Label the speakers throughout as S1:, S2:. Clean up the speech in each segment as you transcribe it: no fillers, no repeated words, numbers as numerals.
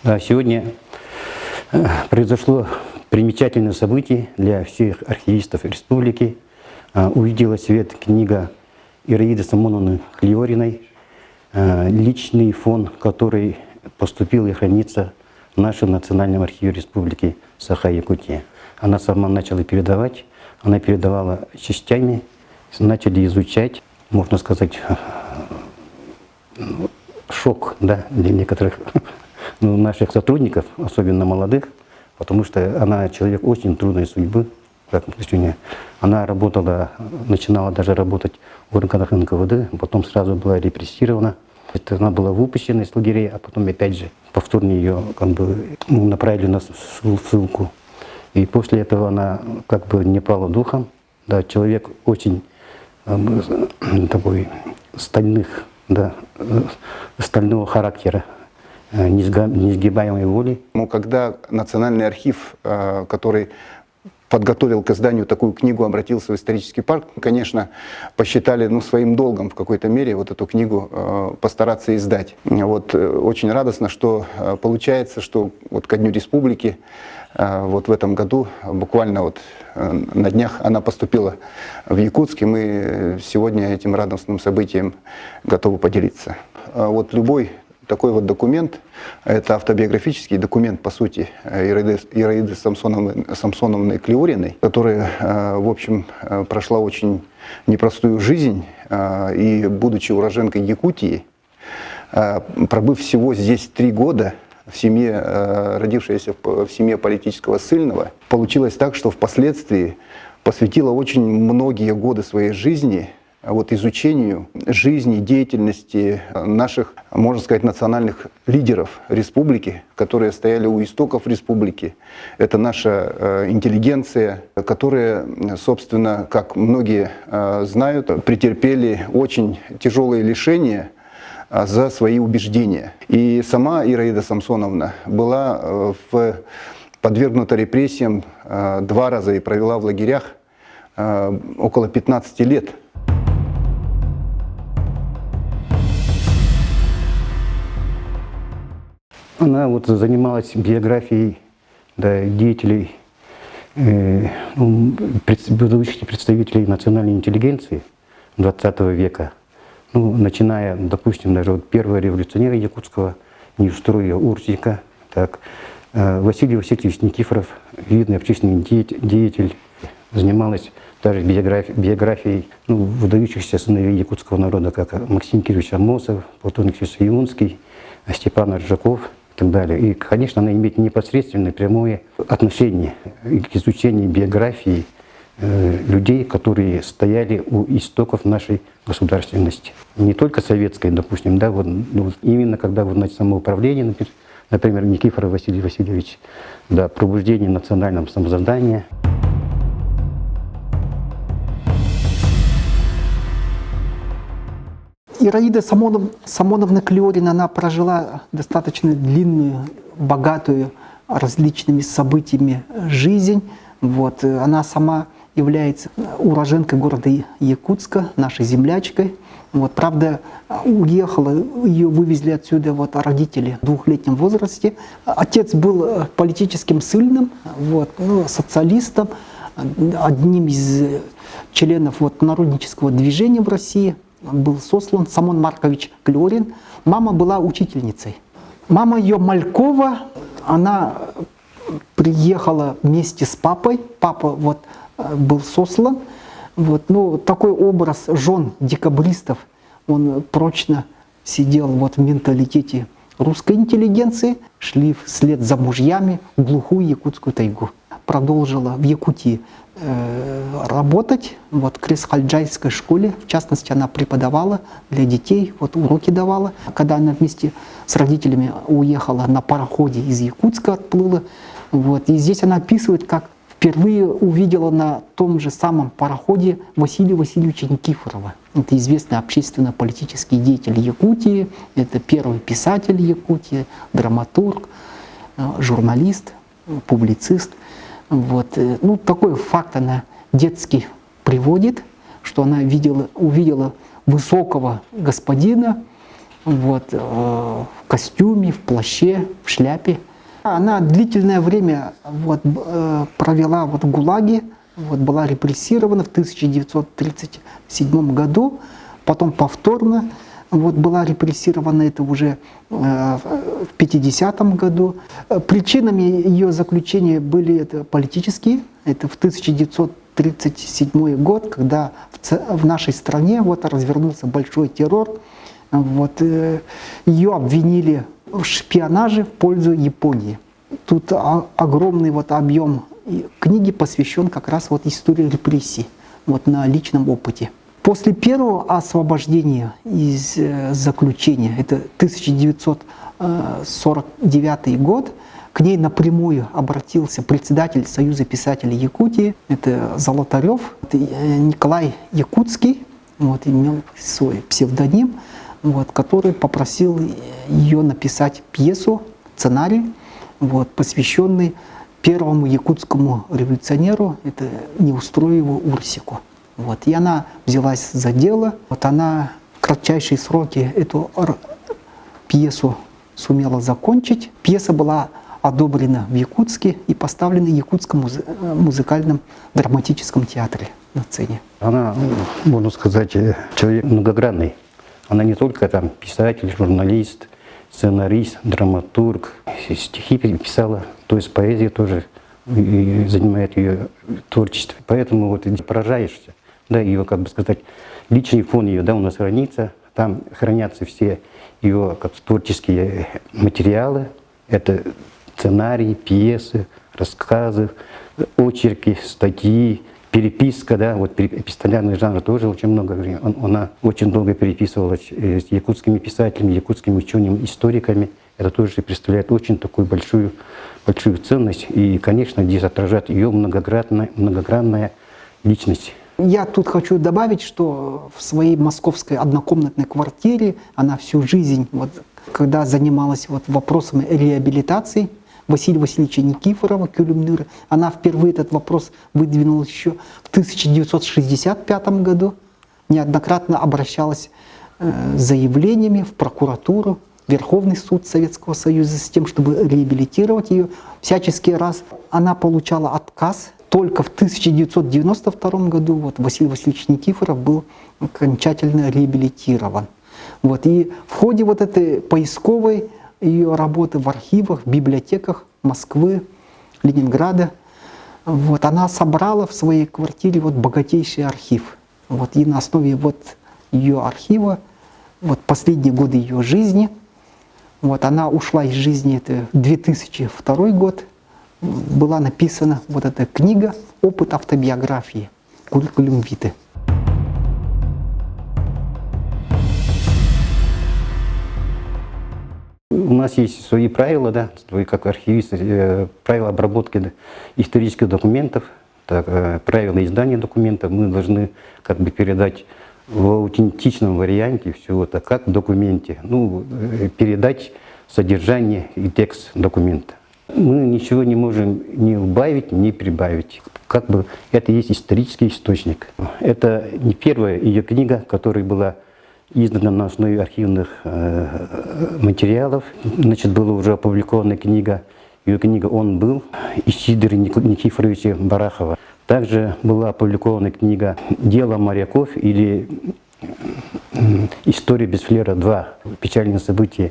S1: Да, сегодня произошло примечательное событие для всех архивистов республики. Увидела свет книга Ираиды Самоновны Клеориной «Личный фон, который поступил и хранится в нашем Национальном архиве Республики Саха-Якутия». Она сама начала передавать, она передавала частями, начали изучать, можно сказать, шок, да, для некоторых наших сотрудников, особенно молодых, потому что она человек очень трудной судьбы. Она работала, начинала даже работать в органах НКВД, потом сразу была репрессирована. Она была выпущена из лагерей, а потом опять же повторно ее направили на ссылку. И после этого она не пала духом. Да, человек очень такой стального характера, несгибаемой воли.
S2: Когда Национальный архив, который подготовил к изданию такую книгу, обратился в исторический парк, конечно, посчитали своим долгом в какой-то мере вот эту книгу постараться издать. Очень радостно, что получается, что ко Дню Республики в этом году, буквально на днях, она поступила в Якутск, и мы сегодня этим радостным событием готовы поделиться. Любой такой документ, это автобиографический документ, по сути, Ираиды Самсоновны Клеориной, которая, в общем, прошла очень непростую жизнь, и, будучи уроженкой Якутии, пробыв всего здесь 3 года, в семье, родившаяся в семье политического ссыльного, получилось так, что впоследствии посвятила очень многие годы своей жизни изучению жизни, деятельности наших, можно сказать, национальных лидеров республики, которые стояли у истоков республики. Это наша интеллигенция, которая, собственно, как многие знают, претерпели очень тяжелые лишения за свои убеждения. И сама Ираида Самсоновна была подвергнута репрессиям 2 раза и провела в лагерях около 15 лет.
S1: Она занималась биографией деятелей, выдающихся представителей национальной интеллигенции XX века. Начиная, допустим, даже первого революционера якутского, Неустроя Урсика, Василий Васильевич Никифоров, видный общественный деятель, занималась даже биографией выдающихся сыновей якутского народа, как Максим Кирович Амосов, Платон Алексеевич Юнский, Степан Ржаков и так далее. И, конечно, она имеет непосредственное прямое отношение к изучению биографии людей, которые стояли у истоков нашей государственности. Не только советской, допустим, именно когда на самоуправлении, например, Никифоров Василий Васильевич, пробуждение национального самосознания.
S3: Ираида Самоновна Клеорина, она прожила достаточно длинную, богатую различными событиями жизнь. Она сама является уроженкой города Якутска, нашей землячкой. Правда, уехала, ее вывезли отсюда родители в 2-летнем возрасте. Отец был политическим ссыльным, социалистом, одним из членов народнического движения в России. Был сослан Самон Маркович Клеорин. Мама была учительницей. Мама ее Малькова, она приехала вместе с папой. Папа был сослан. Такой образ жен декабристов, он прочно сидел в менталитете русской интеллигенции. Шли вслед за мужьями в глухую якутскую тайгу. Продолжила в Якутии работать в Кресхальджайской школе. В частности, она преподавала для детей, уроки давала. Когда она вместе с родителями уехала на пароходе из Якутска, отплыла. И здесь она описывает, как впервые увидела на том же самом пароходе Василия Васильевича Никифорова. Это известный общественно-политический деятель Якутии, это первый писатель Якутии, драматург, журналист, публицист. Такой факт она детский приводит, что она увидела высокого господина, вот, в костюме, в плаще, в шляпе. Она длительное время вот, провела вот, в ГУЛАГе, вот, была репрессирована в 1937 году, потом повторно вот, была репрессирована это уже в 50-м году. Причинами ее заключения были это политические. Это в 1937 год, когда в нашей стране вот, развернулся большой террор. Вот, ее обвинили в шпионаже в пользу Японии. Тут огромный вот объем книги посвящен как раз вот истории репрессий вот, на личном опыте. После первого освобождения из заключения, это 1949 год, к ней напрямую обратился председатель Союза писателей Якутии, это Золотарев, это Николай Якутский, вот, имел свой псевдоним, вот, который попросил ее написать пьесу, сценарий, вот, посвященный первому якутскому революционеру, это Неустроеву Урсику. Вот, и она взялась за дело, вот она в кратчайшие сроки эту пьесу сумела закончить. Пьеса была одобрена в Якутске и поставлена в Якутском музыкальном драматическом театре на сцене.
S1: Она, можно сказать, человек многогранный. Она не только там писатель, журналист, сценарист, драматург, стихи писала, то есть поэзия тоже занимает ее творчество. Поэтому вот поражаешься, да, ее, как бы сказать, личный фон ее, да, у нас хранится, там хранятся все ее как творческие материалы, это сценарии, пьесы, рассказы, очерки, статьи, переписка, да, вот эпистолярный жанр тоже очень много времени. Она очень долго переписывалась с якутскими писателями, якутскими учеными, историками. Это тоже представляет очень такую большую ценность. И, конечно, здесь отражает ее многогранная личность.
S3: Я тут хочу добавить, что в своей московской однокомнатной квартире она всю жизнь, вот, когда занималась вот, вопросами реабилитации Василия Васильевича Никифорова, Кюльмнюра, она впервые этот вопрос выдвинула еще в 1965 году, неоднократно обращалась с заявлениями в прокуратуру, Верховный суд Советского Союза с тем, чтобы реабилитировать ее. Всяческий раз она получала отказ. Только в 1992 году вот, Василий Васильевич Никифоров был окончательно реабилитирован. Вот, и в ходе вот этой поисковой ее работы в архивах, в библиотеках Москвы, Ленинграда, вот, она собрала в своей квартире вот, богатейший архив. Вот, и на основе вот, ее архива, вот, последние годы ее жизни, вот, она ушла из жизни, это 2002 год, была написана вот эта книга «Опыт автобиографии» «Curriculum vitae».
S1: У нас есть свои правила, да, свои как архивисты, правила обработки исторических документов, так, правила издания документов. Мы должны как бы передать в аутентичном варианте все это, как в документе, ну, передать содержание и текст документа. Мы ничего не можем ни убавить, ни прибавить. Как бы это есть исторический источник. Это не первая ее книга, которая была издана на основе архивных материалов. Значит, была уже опубликована книга, ее книга «Он был» Исидора Никифоровича Барахова. Также была опубликована книга «Дело моряков» или «История без флера 2». Печальные события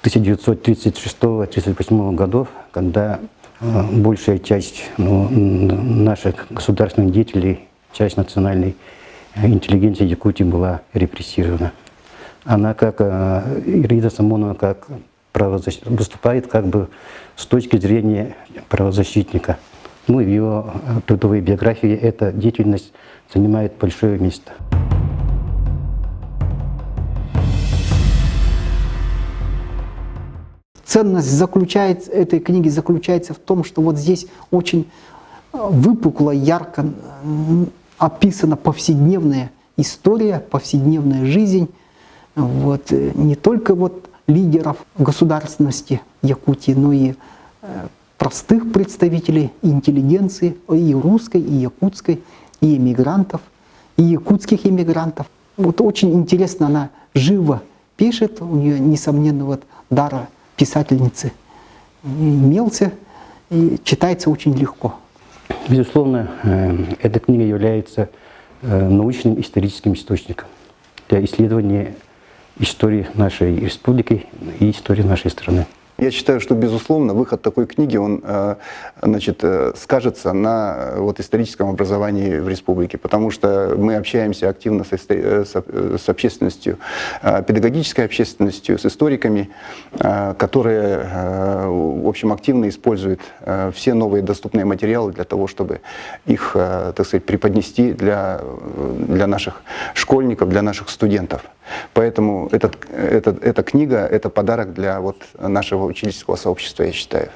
S1: 1936-1938 годов, когда большая часть наших государственных деятелей, часть национальной интеллигенции Якутии была репрессирована. Она, как Ирида Самонова, как выступает как бы с точки зрения правозащитника. Ну, в ее трудовой биографии эта деятельность занимает большое место.
S3: Ценность этой книги заключается в том, что вот здесь очень выпукло, ярко описана повседневная история, повседневная жизнь вот, не только вот лидеров государственности Якутии, но и простых представителей интеллигенции, и русской, и якутской, и эмигрантов, и якутских эмигрантов. Вот очень интересно она живо пишет, у нее, несомненно, вот дар писательницы имелся, и читается очень легко.
S1: Безусловно, эта книга является научным историческим источником для исследования истории нашей республики и истории нашей страны.
S2: Я считаю, что, безусловно, выход такой книги, он скажется на историческом образовании в республике, потому что мы общаемся активно с общественностью, педагогической общественностью, с историками, которые, в общем, активно используют все новые доступные материалы для того, чтобы их, так сказать, преподнести для наших школьников, для наших студентов. Поэтому эта книга – это подарок для нашего учительского сообщества, я считаю.